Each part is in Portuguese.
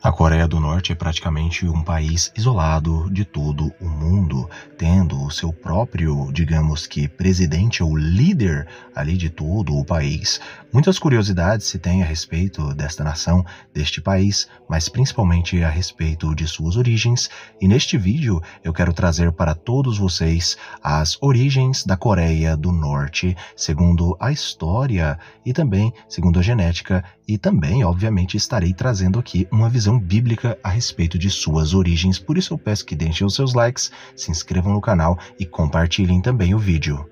A Coreia do Norte é praticamente um país isolado de todo o mundo, tendo o seu próprio, digamos que, presidente ou líder ali de todo o país. Muitas curiosidades se tem a respeito desta nação, deste país, mas principalmente a respeito de suas origens, e neste vídeo eu quero trazer para todos vocês as origens da Coreia do Norte, segundo a história e também segundo a genética, e também, obviamente, estarei trazendo aqui uma visão bíblica a respeito de suas origens. Por isso eu peço que deixem os seus likes, se inscrevam no canal e compartilhem também o vídeo.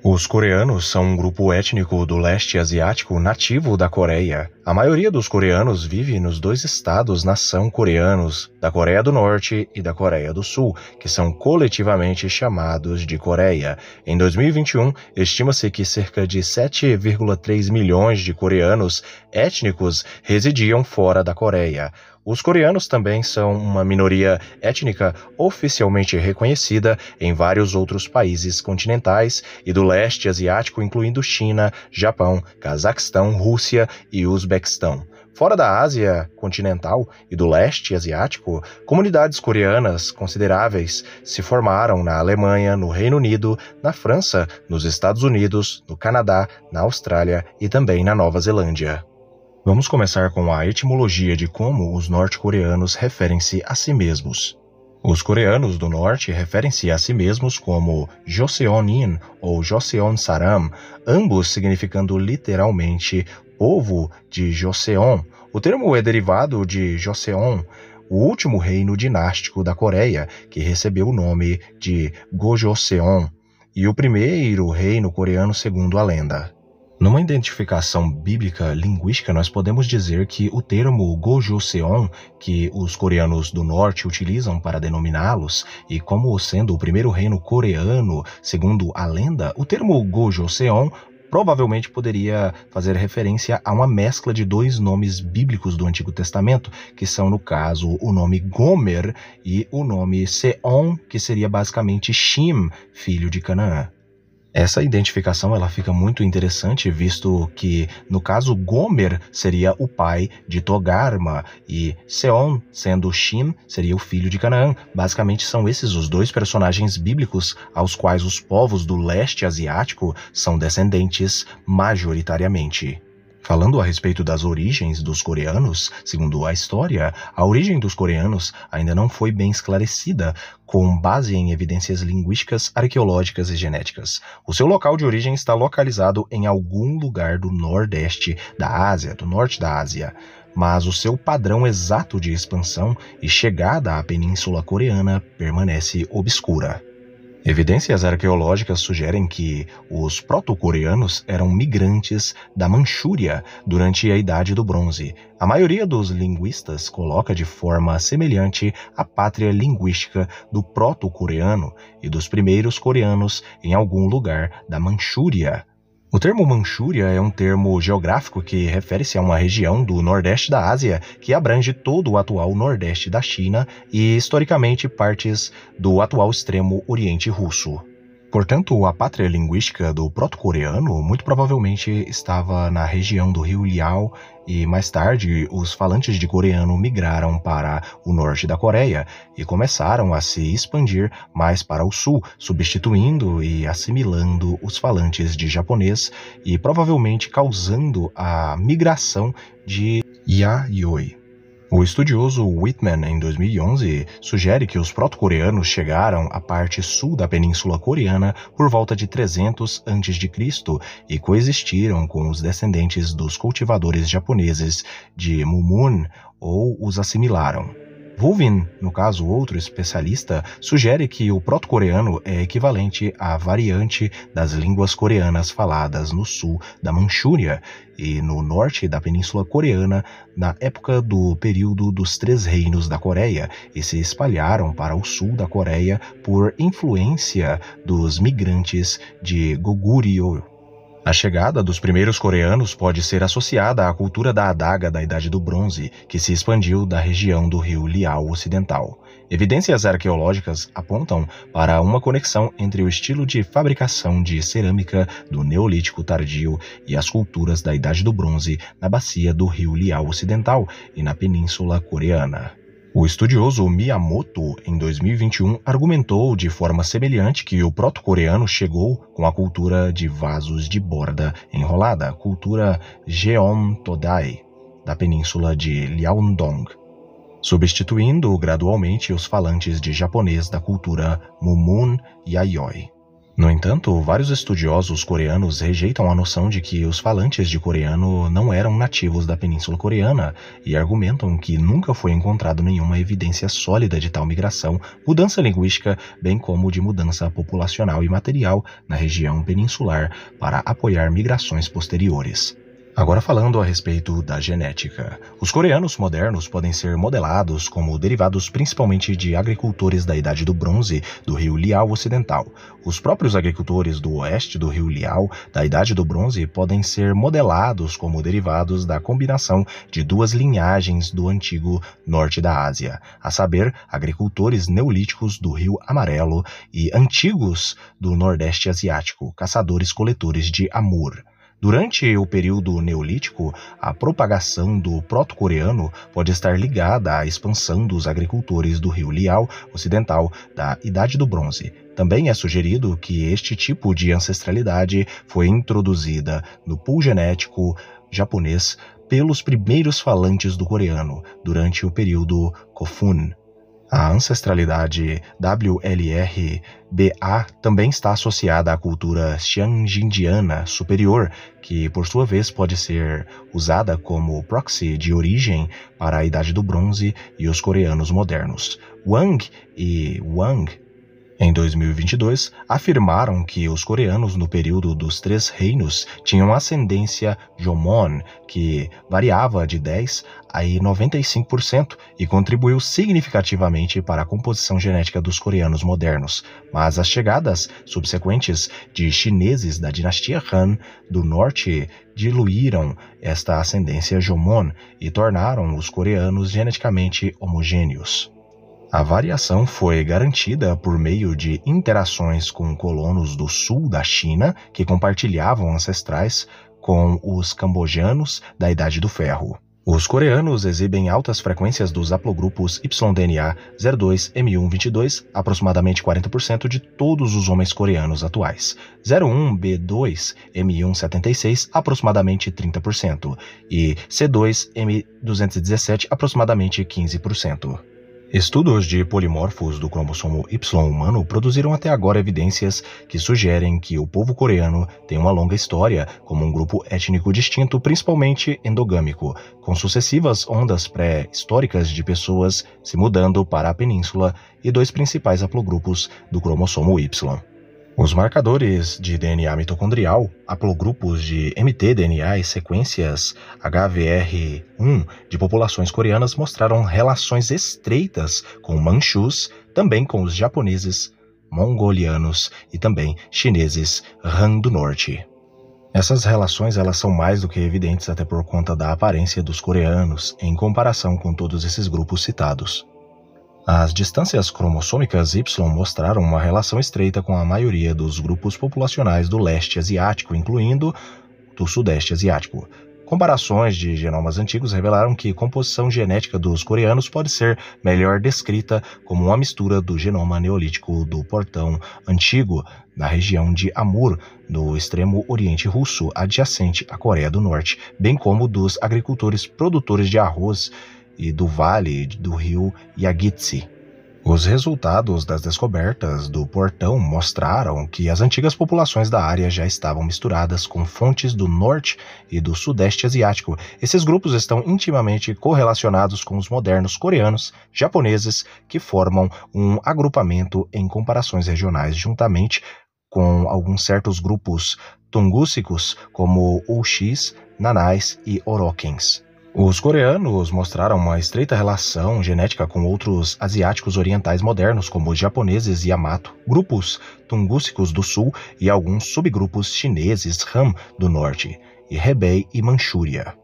Os coreanos são um grupo étnico do leste asiático nativo da Coreia. A maioria dos coreanos vive nos dois estados-nação coreanos, da Coreia do Norte e da Coreia do Sul, que são coletivamente chamados de Coreia. Em 2021, estima-se que cerca de 7,3 milhões de coreanos étnicos residiam fora da Coreia. Os coreanos também são uma minoria étnica oficialmente reconhecida em vários outros países continentais e do leste asiático, incluindo China, Japão, Cazaquistão, Rússia e Uzbequistão. Fora da Ásia continental e do leste asiático, comunidades coreanas consideráveis se formaram na Alemanha, no Reino Unido, na França, nos Estados Unidos, no Canadá, na Austrália e também na Nova Zelândia. Vamos começar com a etimologia de como os norte-coreanos referem-se a si mesmos. Os coreanos do norte referem-se a si mesmos como Joseonin ou Joseon Saram, ambos significando literalmente povo de Joseon. O termo é derivado de Joseon, o último reino dinástico da Coreia, que recebeu o nome de Gojoseon, e o primeiro reino coreano segundo a lenda. Numa identificação bíblica linguística, nós podemos dizer que o termo Gojoseon, que os coreanos do norte utilizam para denominá-los, e como sendo o primeiro reino coreano, segundo a lenda, o termo Gojoseon provavelmente poderia fazer referência a uma mescla de dois nomes bíblicos do Antigo Testamento, que são, no caso, o nome Gomer e o nome Seon, que seria basicamente Shim, filho de Canaã. Essa identificação ela fica muito interessante, visto que, no caso, Gomer seria o pai de Togarma e Seon, sendo Shim, seria o filho de Canaã. Basicamente são esses os dois personagens bíblicos aos quais os povos do leste asiático são descendentes majoritariamente. Falando a respeito das origens dos coreanos, segundo a história, a origem dos coreanos ainda não foi bem esclarecida, com base em evidências linguísticas, arqueológicas e genéticas. O seu local de origem está localizado em algum lugar do nordeste da Ásia, do norte da Ásia, mas o seu padrão exato de expansão e chegada à Península Coreana permanece obscura. Evidências arqueológicas sugerem que os proto-coreanos eram migrantes da Manchúria durante a Idade do Bronze. A maioria dos linguistas coloca de forma semelhante a pátria linguística do proto-coreano e dos primeiros coreanos em algum lugar da Manchúria. O termo Manchúria é um termo geográfico que refere-se a uma região do nordeste da Ásia que abrange todo o atual nordeste da China e, historicamente, partes do atual extremo oriente russo. Portanto, a pátria linguística do proto-coreano muito provavelmente estava na região do rio Liao e, mais tarde, os falantes de coreano migraram para o norte da Coreia e começaram a se expandir mais para o sul, substituindo e assimilando os falantes de japonês e provavelmente causando a migração de Yayoi. O estudioso Whitman, em 2011, sugere que os proto-coreanos chegaram à parte sul da Península Coreana por volta de 300 a.C. e coexistiram com os descendentes dos cultivadores japoneses de Mumun ou os assimilaram. Ruvin, no caso outro especialista, sugere que o proto-coreano é equivalente à variante das línguas coreanas faladas no sul da Manchúria e no norte da Península Coreana na época do período dos Três Reinos da Coreia e se espalharam para o sul da Coreia por influência dos migrantes de Goguryeo. A chegada dos primeiros coreanos pode ser associada à cultura da adaga da Idade do Bronze, que se expandiu da região do rio Liao Ocidental. Evidências arqueológicas apontam para uma conexão entre o estilo de fabricação de cerâmica do Neolítico Tardio e as culturas da Idade do Bronze na bacia do rio Liao Ocidental e na Península Coreana. O estudioso Miyamoto, em 2021, argumentou de forma semelhante que o proto-coreano chegou com a cultura de vasos de borda enrolada, cultura Jeon-todai, da península de Liaodong, substituindo gradualmente os falantes de japonês da cultura Mumun Yayoi. No entanto, vários estudiosos coreanos rejeitam a noção de que os falantes de coreano não eram nativos da Península Coreana e argumentam que nunca foi encontrado nenhuma evidência sólida de tal migração, mudança linguística, bem como de mudança populacional e material na região peninsular para apoiar migrações posteriores. Agora falando a respeito da genética. Os coreanos modernos podem ser modelados como derivados principalmente de agricultores da Idade do Bronze do rio Liao Ocidental. Os próprios agricultores do oeste do rio Liao da Idade do Bronze podem ser modelados como derivados da combinação de duas linhagens do antigo norte da Ásia, a saber, agricultores neolíticos do Rio Amarelo e antigos do Nordeste Asiático, caçadores-coletores de Amur. Durante o período neolítico, a propagação do proto-coreano pode estar ligada à expansão dos agricultores do rio Liao Ocidental da Idade do Bronze. Também é sugerido que este tipo de ancestralidade foi introduzida no pool genético japonês pelos primeiros falantes do coreano durante o período Kofun. A ancestralidade WLR-BA também está associada à cultura xiangindiana superior, que por sua vez pode ser usada como proxy de origem para a Idade do Bronze e os coreanos modernos. Wang e Wang, em 2022, afirmaram que os coreanos no período dos Três Reinos tinham ascendência Jomon, que variava de 10% a 95% e contribuiu significativamente para a composição genética dos coreanos modernos. Mas as chegadas subsequentes de chineses da dinastia Han do Norte diluíram esta ascendência Jomon e tornaram os coreanos geneticamente homogêneos. A variação foi garantida por meio de interações com colonos do sul da China que compartilhavam ancestrais com os cambojanos da Idade do Ferro. Os coreanos exibem altas frequências dos haplogrupos YDNA 02M122, aproximadamente 40% de todos os homens coreanos atuais, 01B2M176, aproximadamente 30%, e C2M217, aproximadamente 15%. Estudos de polimorfos do cromossomo Y humano produziram até agora evidências que sugerem que o povo coreano tem uma longa história como um grupo étnico distinto, principalmente endogâmico, com sucessivas ondas pré-históricas de pessoas se mudando para a península e dois principais haplogrupos do cromossomo Y. Os marcadores de DNA mitocondrial, haplogrupos de mtDNA e sequências HVR1 de populações coreanas mostraram relações estreitas com manchus, também com os japoneses, mongolianos e também chineses Han do Norte. Essas relações elas são mais do que evidentes até por conta da aparência dos coreanos em comparação com todos esses grupos citados. As distâncias cromossômicas Y mostraram uma relação estreita com a maioria dos grupos populacionais do leste asiático, incluindo do sudeste asiático. Comparações de genomas antigos revelaram que a composição genética dos coreanos pode ser melhor descrita como uma mistura do genoma neolítico do Portão Antigo, na região de Amur, no extremo oriente russo, adjacente à Coreia do Norte, bem como dos agricultores produtores de arroz e do vale do rio Yagitse. Os resultados das descobertas do portão mostraram que as antigas populações da área já estavam misturadas com fontes do norte e do sudeste asiático. Esses grupos estão intimamente correlacionados com os modernos coreanos, japoneses, que formam um agrupamento em comparações regionais, juntamente com alguns certos grupos tungúsicos como Uxis, Nanais e Orokens. Os coreanos mostraram uma estreita relação genética com outros asiáticos orientais modernos, como os japoneses Yamato, grupos tungúsicos do sul e alguns subgrupos chineses Han do norte, e Hebei e Manchúria.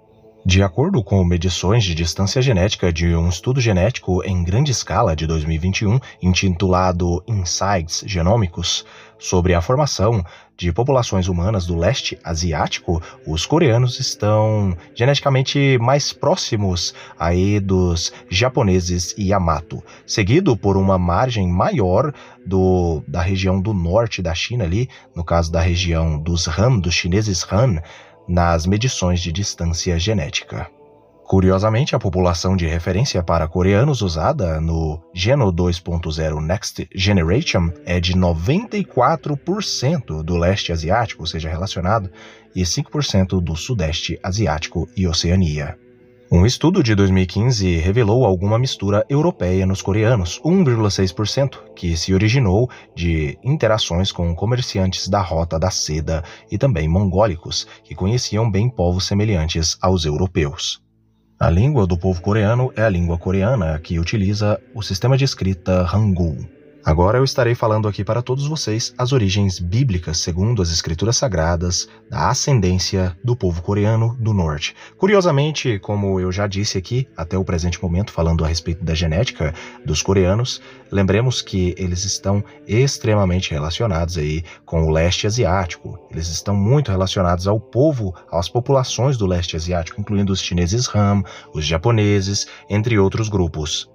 De acordo com medições de distância genética de um estudo genético em grande escala de 2021, intitulado Insights Genômicos, sobre a formação de populações humanas do leste asiático, os coreanos estão geneticamente mais próximos aí dos japoneses Yamato, seguido por uma margem maior da região do norte da China ali, no caso da região dos Han, dos chineses Han, nas medições de distância genética. Curiosamente, a população de referência para coreanos usada no Geno 2.0 Next Generation é de 94% do leste asiático, ou seja, relacionado, e 5% do sudeste asiático e Oceania. Um estudo de 2015 revelou alguma mistura europeia nos coreanos, 1,6%, que se originou de interações com comerciantes da Rota da Seda e também mongólicos, que conheciam bem povos semelhantes aos europeus. A língua do povo coreano é a língua coreana, que utiliza o sistema de escrita Hangul. Agora eu estarei falando aqui para todos vocês as origens bíblicas, segundo as escrituras sagradas, da ascendência do povo coreano do norte. Curiosamente, como eu já disse aqui, até o presente momento, falando a respeito da genética dos coreanos, lembremos que eles estão extremamente relacionados aí com o leste asiático. Eles estão muito relacionados ao povo, às populações do leste asiático, incluindo os chineses Han, os japoneses, entre outros grupos.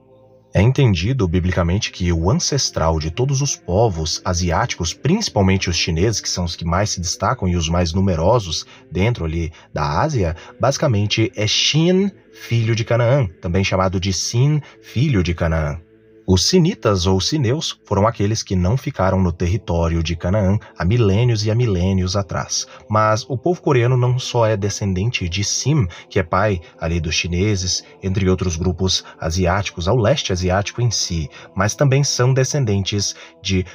É entendido biblicamente que o ancestral de todos os povos asiáticos, principalmente os chineses, que são os que mais se destacam e os mais numerosos dentro ali da Ásia, basicamente é Shin, filho de Canaã, também chamado de Sin, filho de Canaã. Os sinitas ou sineus foram aqueles que não ficaram no território de Canaã há milênios e há milênios atrás. Mas o povo coreano não só é descendente de Sim, que é pai ali dos chineses, entre outros grupos asiáticos, ao leste asiático em si, mas também são descendentes de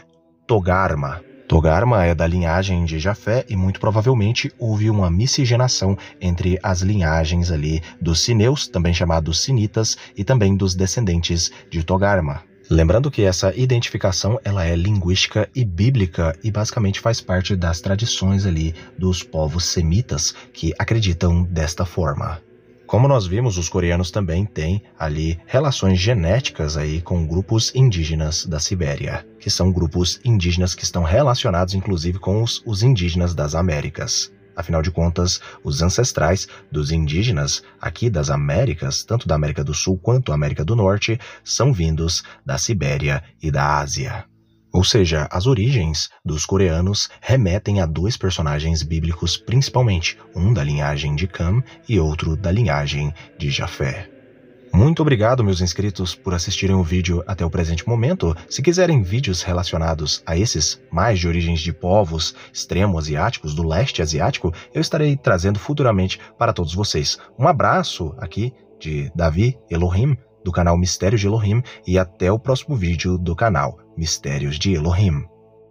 Togarma. Togarma é da linhagem de Jafé e muito provavelmente houve uma miscigenação entre as linhagens ali dos sineus, também chamados sinitas, e também dos descendentes de Togarma. Lembrando que essa identificação ela é linguística e bíblica e basicamente faz parte das tradições ali dos povos semitas que acreditam desta forma. Como nós vimos, os coreanos também têm ali relações genéticas aí com grupos indígenas da Sibéria, que são grupos indígenas que estão relacionados inclusive com os indígenas das Américas. Afinal de contas, os ancestrais dos indígenas aqui das Américas, tanto da América do Sul quanto da América do Norte, são vindos da Sibéria e da Ásia. Ou seja, as origens dos coreanos remetem a dois personagens bíblicos principalmente, um da linhagem de Cam e outro da linhagem de Jafé. Muito obrigado, meus inscritos, por assistirem o vídeo até o presente momento. Se quiserem vídeos relacionados a esses mais de origens de povos extremo-asiáticos, do leste asiático, eu estarei trazendo futuramente para todos vocês. Um abraço aqui de Davi Elohim, do canal Mistérios de Elohim, e até o próximo vídeo do canal Mistérios de Elohim.